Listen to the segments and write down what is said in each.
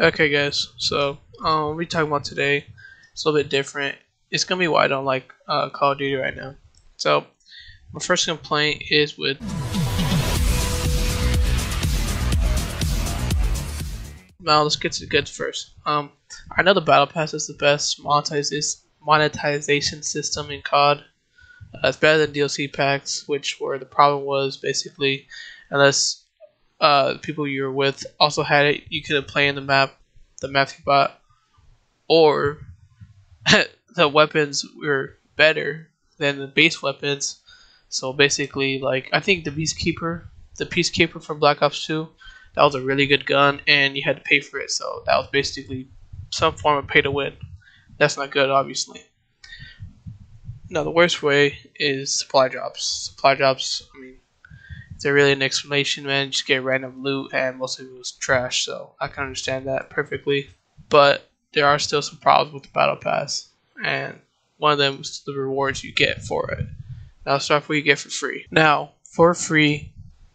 Okay, guys. So, what we talking about today? It's a little bit different. It's gonna be why I don't like Call of Duty right now. So, my first complaint is with. Now, let's get to the goods first. I know the Battle Pass is the best monetization system in COD. It's better than DLC packs, which where the problem was basically, unless the people you were with also had it, you couldn't play in the map you bought, or the weapons were better than the base weapons. So basically, like I think the Peacekeeper from Black Ops 2, that was a really good gun, and you had to pay for it. So that was basically some form of pay to win. That's not good, obviously. Now the worst way is supply drops. Supply drops. I mean, is there really an explanation, man? You just get random loot, and most of it was trash. So I can understand that perfectly. But there are still some problems with the battle pass, and one of them is the rewards you get for it. Now let's start with what you get for free. Now for free,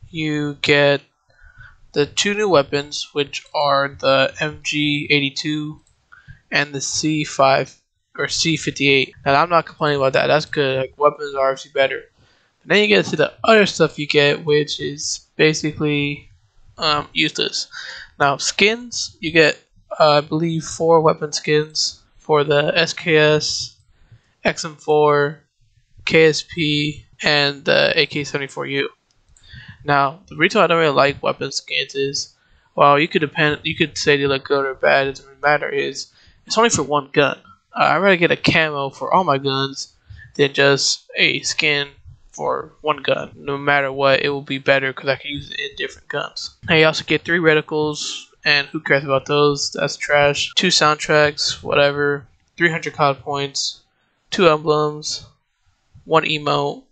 you get the two new weapons, which are the MG82 and the C5 or C58. And I'm not complaining about that. That's good. Like, weapons are obviously better. And then you get to the other stuff you get, which is basically useless. Now skins, you get I believe 4 weapon skins for the SKS, XM4, KSP, and the AK-74U. Now the reason I don't really like weapon skins is, well, you could say they look good or bad. It doesn't really matter. Is it's only for one gun. I'd rather get a camo for all my guns than just a skin for one gun. No matter what, it will be better because I can use it in different guns. Now you also get 3 reticles, and who cares about those? That's trash. 2 soundtracks, whatever. 300 COD points, 2 emblems, 1 emote,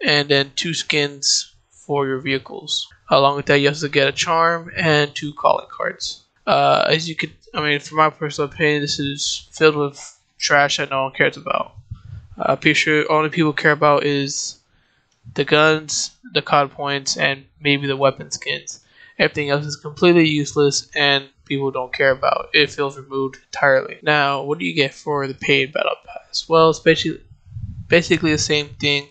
and then 2 skins for your vehicles. Along with that, you also get a charm and 2 calling cards. As you could, I mean, from my personal opinion, this is filled with trash that no one cares about. Pretty sure only people care about is the guns, the COD points, and maybe the weapon skins. Everything else is completely useless and people don't care about. It feels removed entirely. Now, what do you get for the paid battle pass? Well, it's basically the same thing,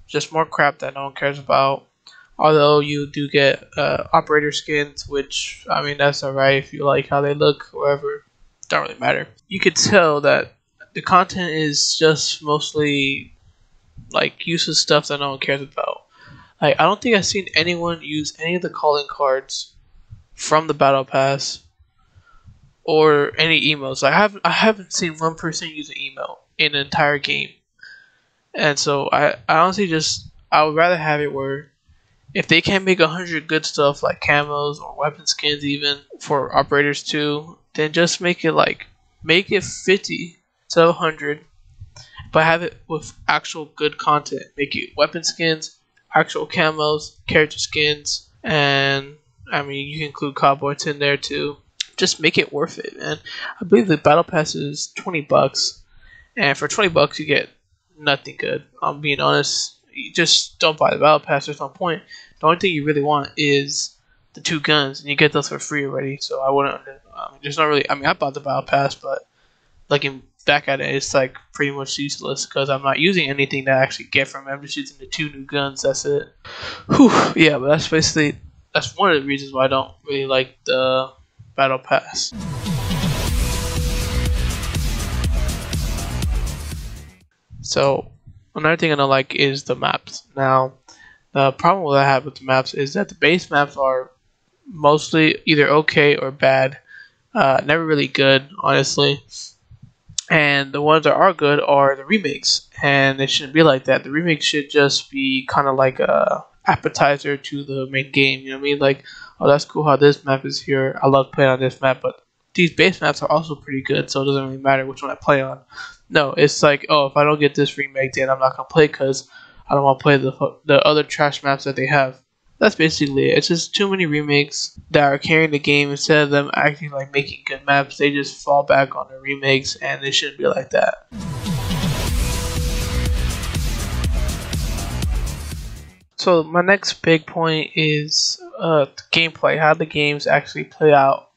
just more crap that no one cares about. Although you do get operator skins, which, I mean, that's alright if you like how they look, whatever. Don't really matter. You could tell that the content is just mostly like useless stuff that no one cares about. Like, I don't think I've seen anyone use any of the calling cards from the battle pass or any emotes. I haven't seen one person use an emote in an entire game. And so I honestly I would rather have it where if they can't make 100 good stuff like camos or weapon skins even for operators too, then just make it 50 to 100, but have it with actual good content. Make it weapon skins, actual camos, character skins, and I mean you can include cowboys in there too. Just make it worth it, man. I believe the battle pass is $20, and for $20 you get nothing good. I'm being honest. You just don't buy the battle pass. There's no point. The only thing you really want is the 2 guns, and you get those for free already. So I wouldn't. There's not really. I mean, I bought the battle pass, but looking back at it, it's like pretty much useless because I'm not using anything that I actually get from it. I'm just using the 2 new guns. That's it. Whew. Yeah, but that's one of the reasons why I don't really like the battle pass. So another thing I don't like is the maps. Now, the problem that I have with the maps is that the base maps are mostly either okay or bad. Never really good, honestly. And the ones that are good are the remakes, and it shouldn't be like that. The remakes should just be kind of like a appetizer to the main game. You know what I mean? Like, oh, that's cool how this map is here. I love playing on this map, but these base maps are also pretty good, so it doesn't really matter which one I play on. No, it's like, oh, if I don't get this remake, then I'm not gonna play because I don't want to play the other trash maps that they have. That's basically it. It's just too many remakes that are carrying the game instead of them acting like making good maps. They just fall back on the remakes, and it shouldn't be like that. So my next big point is the gameplay, how the games actually play out.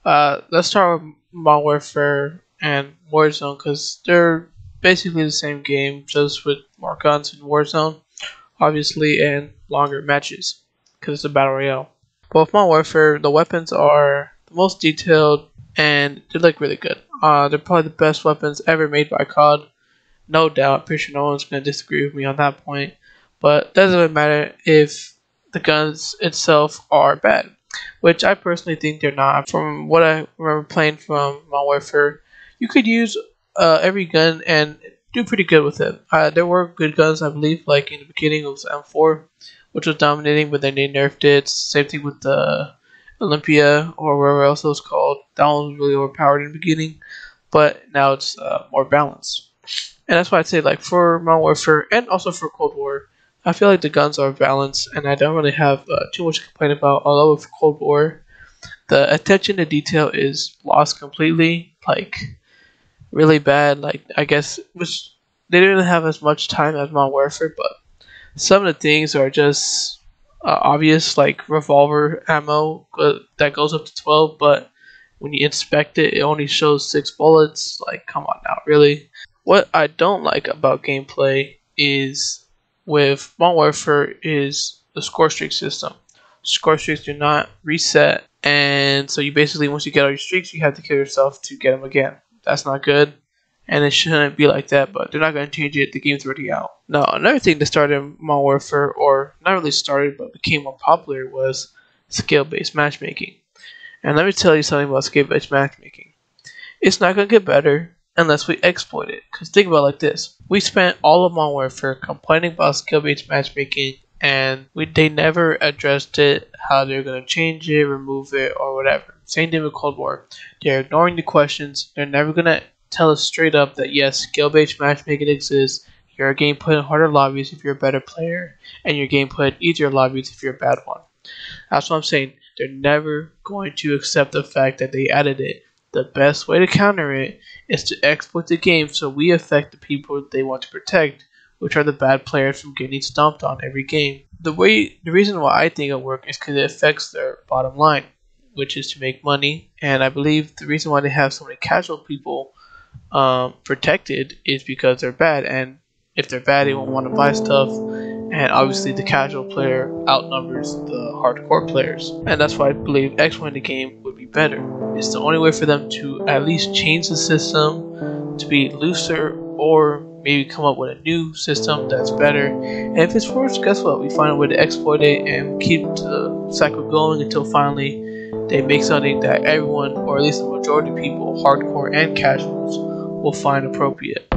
Let's start with Modern Warfare and Warzone because they're basically the same game, just with more guns in Warzone, obviously, and longer matches because it's a battle royale. But with Modern Warfare, the weapons are the most detailed and they look really good. They're probably the best weapons ever made by COD, no doubt. Pretty sure no one's gonna disagree with me on that point. But doesn't really matter if the guns itself are bad, which I personally think they're not. From what I remember playing from Modern Warfare, you could use every gun and do pretty good with it. There were good guns, I believe, like in the beginning it was M4, which was dominating, but then they nerfed it. Same thing with the Olympia or whatever else it was called. That one was really overpowered in the beginning, but now it's more balanced. And that's why I'd say, like, for Modern Warfare and also for Cold War, I feel like the guns are balanced, and I don't really have too much to complain about. Although with Cold War, the attention to detail is lost completely, like really bad. Like I guess which they didn't have as much time as Modern Warfare, but some of the things are just obvious, like revolver ammo that goes up to 12, but when you inspect it, it only shows 6 bullets. Like, come on now, really? What I don't like about gameplay is with Modern Warfare is the score streak system. Score streaks do not reset, and so you basically, once you get all your streaks, you have to kill yourself to get them again. That's not good, and it shouldn't be like that, but they're not going to change it. The game's already out. Now, another thing that started in Modern Warfare, or not really started, but became more popular, was skill-based matchmaking. And let me tell you something about skill-based matchmaking. It's not going to get better unless we exploit it. Because think about it like this. We spent all of Modern Warfare complaining about skill-based matchmaking, and they never addressed it, how they're going to change it, remove it, or whatever. Same thing with Cold War. They're ignoring the questions. They're never going to tell us straight up that yes, skill-based matchmaking exists. Your game put in harder lobbies if you're a better player, and your game put in easier lobbies if you're a bad one. That's what I'm saying. They're never going to accept the fact that they added it. The best way to counter it is to exploit the game so we affect the people they want to protect, which are the bad players from getting stomped on every game. The reason why I think it'll work is because it affects their bottom line, which is to make money. And I believe the reason why they have so many casual people protected is because they're bad, and if they're bad, they won't want to buy stuff. And obviously, the casual player outnumbers the hardcore players, and that's why I believe exploiting the game would be better. It's the only way for them to at least change the system to be looser, or maybe come up with a new system that's better. And if it's worse, guess what? We find a way to exploit it and keep the cycle going until finally they make something that everyone, or at least the majority of people, hardcore and casuals, will find appropriate.